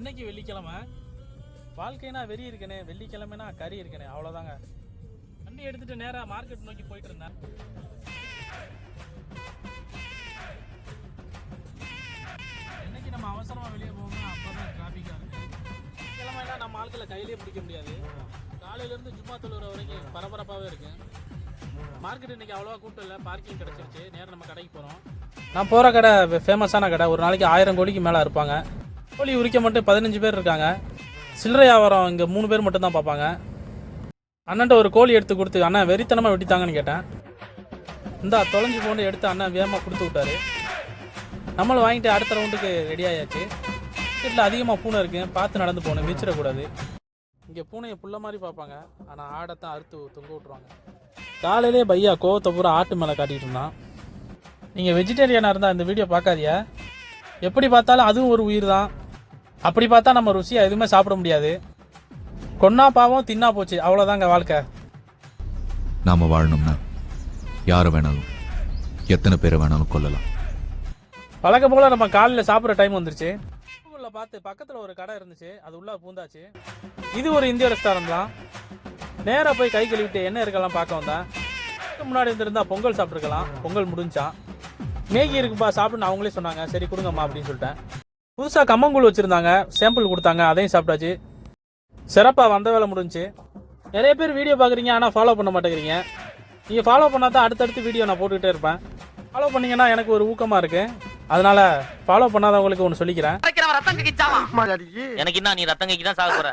இன்னைக்கு வெள்ளிக்கிழமை, வாழ்க்கைனா வெறி இருக்கனே, வெள்ளிக்கிழமைனா கறி இருக்கனே, அவ்வளோதாங்க. வண்டி எடுத்துட்டு நேராக மார்க்கெட் நோக்கி போயிட்டு இருந்தேன். இன்னைக்கு நம்ம அவசரமாக வெளியே போகணும், அப்போ தான் டிராஃபிக்காக இருக்கு. கிழமைனா நம்ம ஆட்களை கையிலே பிடிக்க முடியாது. காலையிலேருந்து ஜும்மா தொழுகிற வரைக்கும் பரபரப்பாகவே இருக்கு. மார்க்கெட் இன்னைக்கு அவ்வளோவா கூட்டம் இல்லை, பார்க்கிங் கிடச்சிருச்சு. நேரம் நம்ம கடைக்கு போகிறோம். நான் போகிற கடை ஃபேமஸான கடை. ஒரு நாளைக்கு 1000 கோழிக்கு மேலே இருப்பாங்க. கோழி உரிக்க மட்டும் 15 பேர் இருக்காங்க. சில்லறை வியாபாரம் இங்கே 3 பேர் மட்டும் தான் பார்ப்பாங்க. அண்ணன்ட்ட ஒரு கோழி எடுத்து கொடுத்து, அண்ணன் வெறித்தனமாக வெட்டித்தாங்கன்னு கேட்டேன். இந்தா தொலைஞ்சு போட்டு எடுத்து அண்ணன் வேகமாக கொடுத்து விட்டாரு. நம்மளும் வாங்கிட்டு அடுத்த ரவுண்டுக்கு ரெடி ஆயாச்சு. வீட்டில் அதிகமாக பூனை இருக்குது, பார்த்து நடந்து போகணும், மிச்சிடக்கூடாது. இங்கே பூனையை புள்ள மாதிரி பார்ப்பாங்க, ஆனால் ஆடைத்தான் அறுத்து தொங்க விட்ருவாங்க. காலையிலே பையா கோவத்தை பூரா ஆட்டு மேலே காட்டிகிட்டு இருந்தான். நீங்கள் வெஜிடேரியனாக இருந்தால் இந்த வீடியோ பார்க்காதியா. எப்படி பார்த்தாலும் அதுவும் ஒரு உயிர் தான். அப்படி பார்த்தா நம்ம ருசியாக எதுவுமே சாப்பிட முடியாது. கொன்னா பாவம், தின்னா போச்சு, அவ்வளோதாங்க வாழ்க்கை. நாம வாழணும்னா யாரை வேணாலும் எத்தனை பேரை வேணாலும் கொல்லலாம். வழக்கம் போல் நம்ம காலையில் சாப்பிட்ற டைம் வந்துருச்சு. உள்ள பார்த்து பக்கத்தில் ஒரு கடை இருந்துச்சு, அது உள்ளே பூந்தாச்சு. இது ஒரு இந்திய ரெஸ்டாரண்ட் தான். நேராக போய் கை கழுவிட்டு என்ன இருக்கலாம் பார்க்க வந்தேன். முன்னாடி இருந்திருந்தா பொங்கல் சாப்பிட்ருக்கலாம். பொங்கல் முடிஞ்சான். மேகி இருக்குப்பா சாப்பிடுன்னு அவங்களே சொன்னாங்க. சரி கொடுங்கம்மா அப்படின்னு சொல்லிட்டேன். புதுசாக கம்மங்கூழ் வச்சுருந்தாங்க, சாம்பிள் கொடுத்தாங்க, அதையும் சாப்பிட்டாச்சு. சிறப்பாக வந்த வேலை முடிஞ்சு. நிறைய பேர் வீடியோ பார்க்குறீங்க, ஆனால் ஃபாலோ பண்ண மாட்டேங்கிறீங்க. நீங்கள் ஃபாலோ பண்ணால் தான் அடுத்தடுத்து வீடியோ நான் போட்டுக்கிட்டே இருப்பேன். ஃபாலோ பண்ணிங்கன்னா எனக்கு ஒரு ஊக்கமாக இருக்குது. அதனால் ஃபாலோ பண்ணாதவங்களுக்கு ஒன்று சொல்லிக்கிறேன். எனக்கு என்ன, நீ ரத்தம் கக்கி தான் சாக போற.